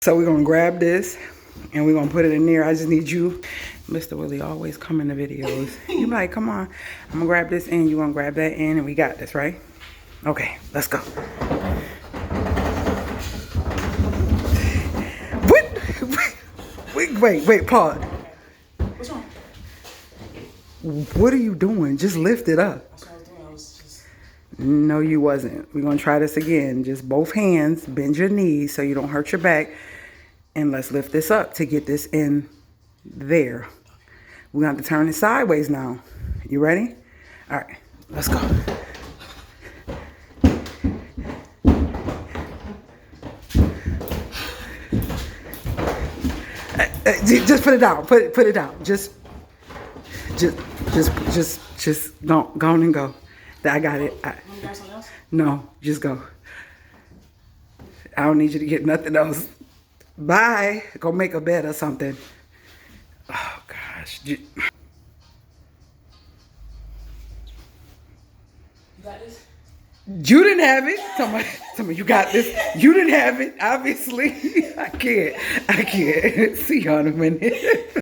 So we're gonna grab this and we're gonna put it in there. I just need you, Mr. Willie, always come in the videos. You like, come on. I'm gonna grab this in, you gonna grab that in, and we got this, right? Okay, let's go. Wait, pause. What's wrong? What are you doing? Just lift it up. That's what I was doing. I was just... No, you wasn't. We're gonna try this again. Just both hands, bend your knees so you don't hurt your back. And let's lift this up to get this in there. We're gonna have to turn it sideways now. You ready? All right, let's go. Just put it down. Put it down. Just go on and go. I got it. No, just go. I don't need you to get nothing else. Bye. Go make a bed or something. Oh gosh. You got this? You didn't have it. Tell me you got this. You didn't have it, obviously. I can't. See y'all in a minute.